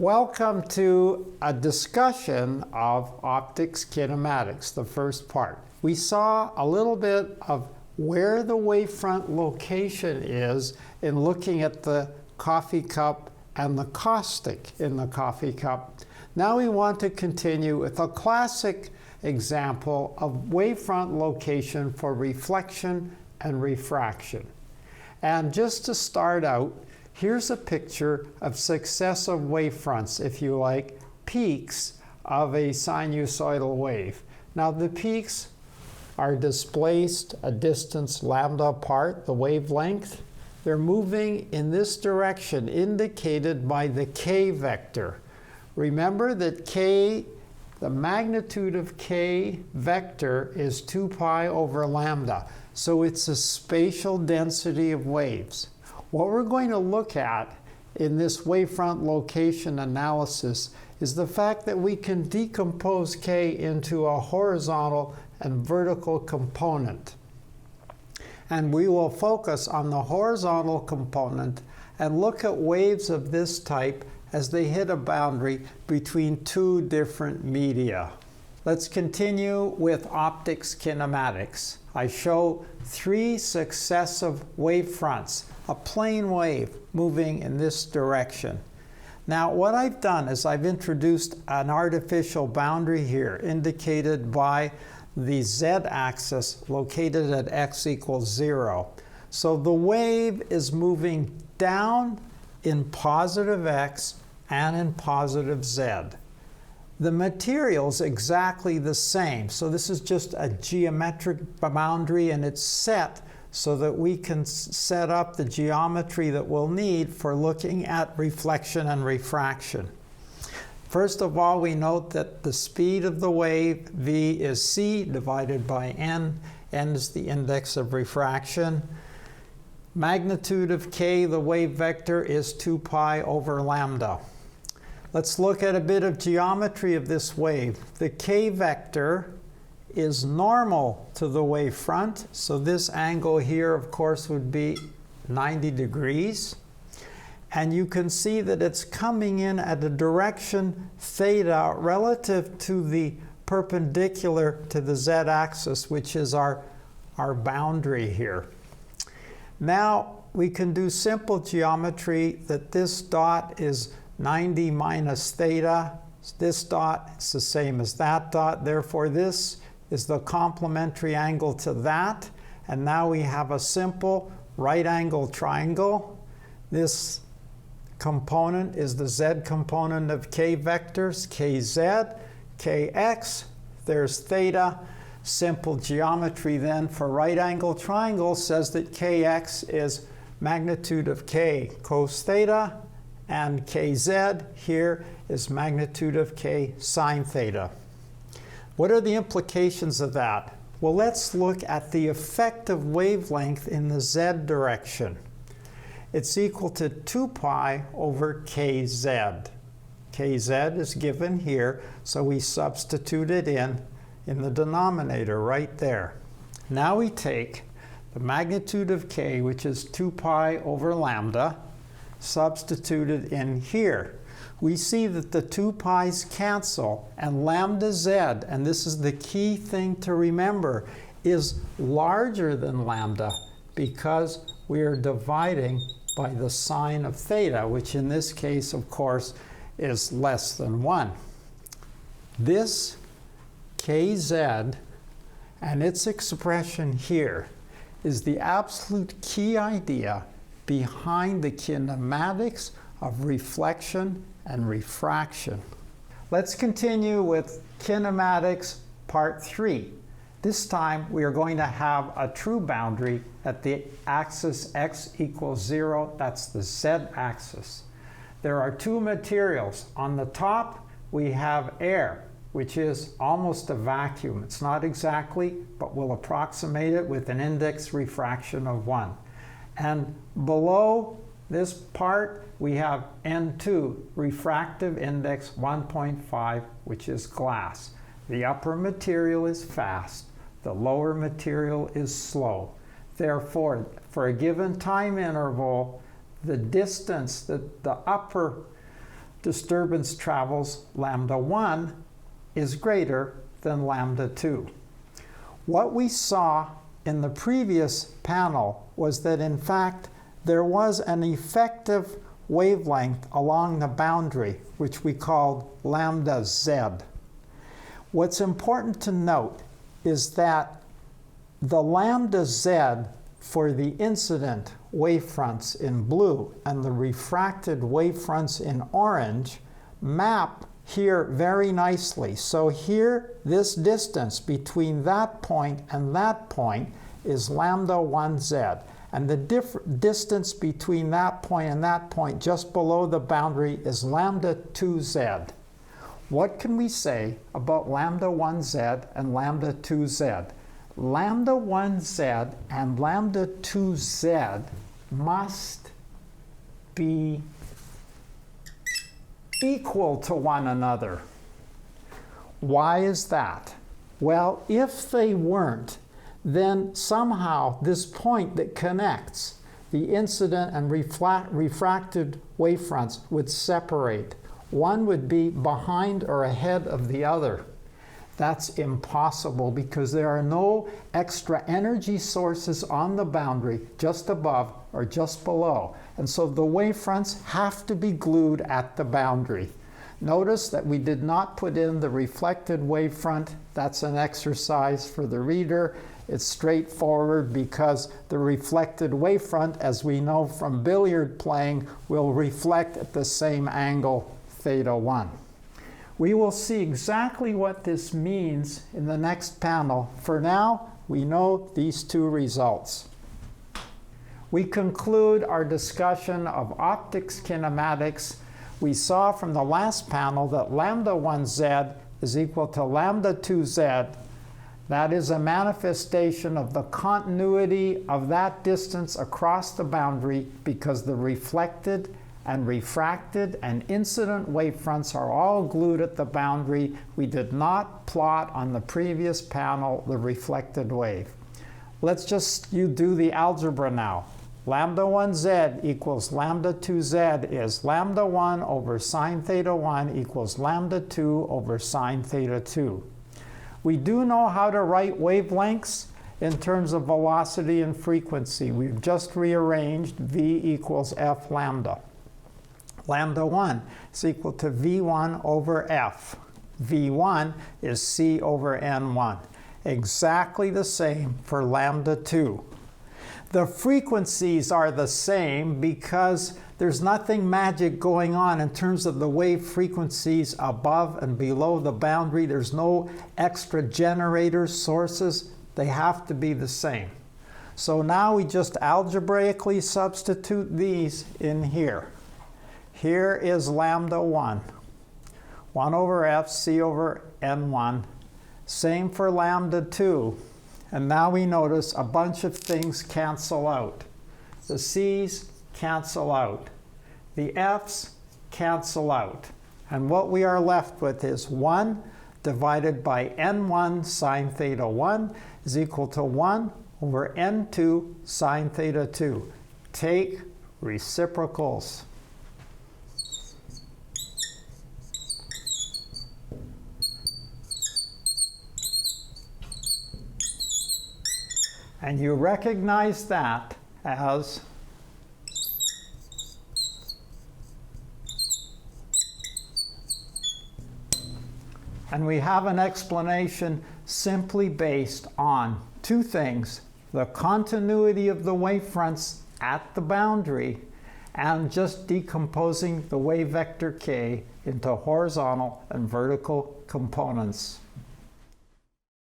Welcome to a discussion of optics kinematics, the first part. We saw a little bit of where the wavefront location is in looking at the coffee cup and the caustic in the coffee cup. Now we want to continue with a classic example of wavefront location for reflection and refraction. And just to start out, here's a picture of successive wavefronts, if you like, peaks of a sinusoidal wave. Now the peaks are displaced a distance lambda apart, the wavelength. They're moving in this direction, indicated by the k vector. Remember that k, the magnitude of k vector is 2 pi over lambda. So it's a spatial density of waves. What we're going to look at in this wavefront location analysis is the fact that we can decompose k into a horizontal and vertical component. And we will focus on the horizontal component and look at waves of this type as they hit a boundary between two different media. Let's continue with optics kinematics. I show three successive wavefronts, a plane wave moving in this direction. Now what I've done is I've introduced an artificial boundary here indicated by the z-axis located at x equals 0. So the wave is moving down in positive x and in positive z. The material's exactly the same, so this is just a geometric boundary, and it's set so that we can set up the geometry that we'll need for looking at reflection and refraction. First of all, we note that the speed of the wave, v, is c divided by n. N is the index of refraction. Magnitude of k, the wave vector, is 2 pi over lambda. Let's look at a bit of geometry of this wave. The k vector is normal to the wavefront, so this angle here, of course, would be 90 degrees. And you can see that it's coming in at a direction theta relative to the perpendicular to the z-axis, which is our boundary here. Now we can do simple geometry that this dot is 90 minus theta. This dot is the same as that dot. Therefore, this is the complementary angle to that. And now we have a simple right-angle triangle. This component is the z component of k vectors, kz, kx. There's theta. Simple geometry then for right-angle triangle says that kx is magnitude of k cos theta, and kz here is magnitude of k sine theta. What are the implications of that? Well, let's look at the effective wavelength in the z direction. It's equal to 2 pi over kz. Kz is given here, so we substitute it in the denominator right there. Now we take the magnitude of k, which is 2 pi over lambda, substituted in here. We see that the 2 pi's cancel, and lambda z, and this is the key thing to remember, is larger than lambda because we are dividing by the sine of theta, which in this case, of course, is less than 1. This kz and its expression here is the absolute key idea behind the kinematics of reflection and refraction. Let's continue with kinematics part 3. This time we are going to have a true boundary at the axis x equals 0. That's the z-axis. There are two materials. On the top we have air, which is almost a vacuum. It's not exactly, but we'll approximate it with an index refraction of 1. And below this part, we have N2, refractive index 1.5, which is glass. The upper material is fast. The lower material is slow. Therefore, for a given time interval, the distance that the upper disturbance travels lambda 1 is greater than lambda 2. What we saw in the previous panel was that in fact there was an effective wavelength along the boundary, which we called lambda z. What's important to note is that the lambda z for the incident wavefronts in blue and the refracted wavefronts in orange map here very nicely. So here, this distance between that point and that point is lambda 1z. And the distance between that point and that point just below the boundary is lambda 2z. What can we say about lambda 1z and lambda 2z? Lambda 1z and lambda 2z must be equal to one another. Why is that? Well, if they weren't, then somehow this point that connects the incident and refracted wavefronts would separate. One would be behind or ahead of the other. That's impossible because there are no extra energy sources on the boundary just above or just below. And so the wavefronts have to be glued at the boundary. Notice that we did not put in the reflected wavefront. That's an exercise for the reader. It's straightforward because the reflected wavefront, as we know from billiard playing, will reflect at the same angle, theta 1. We will see exactly what this means in the next panel. For now, we know these two results. We conclude our discussion of optics kinematics. We saw from the last panel that lambda 1z is equal to lambda 2z. That is a manifestation of the continuity of that distance across the boundary because the reflected and refracted and incident wavefronts are all glued at the boundary. We did not plot on the previous panel the reflected wave. Let's just do the algebra now. Lambda 1z equals lambda 2z is lambda 1 over sine theta 1 equals lambda 2 over sine theta 2. We do know how to write wavelengths in terms of velocity and frequency. We've just rearranged v equals f lambda. Lambda 1 is equal to v1 over f. v1 is c over n1. Exactly the same for lambda 2. The frequencies are the same because there's nothing magic going on in terms of the wave frequencies above and below the boundary. There's no extra generator sources. They have to be the same. So now we just algebraically substitute these in here. Here is lambda 1. 1 over f, c over n1. Same for lambda 2. And now we notice a bunch of things cancel out. The c's cancel out. The f's cancel out. And what we are left with is 1 divided by n1 sine theta 1 is equal to 1 over n2 sine theta 2. Take reciprocals. And you recognize that as and we have an explanation simply based on two things: the continuity of the wavefronts at the boundary and just decomposing the wave vector k into horizontal and vertical components.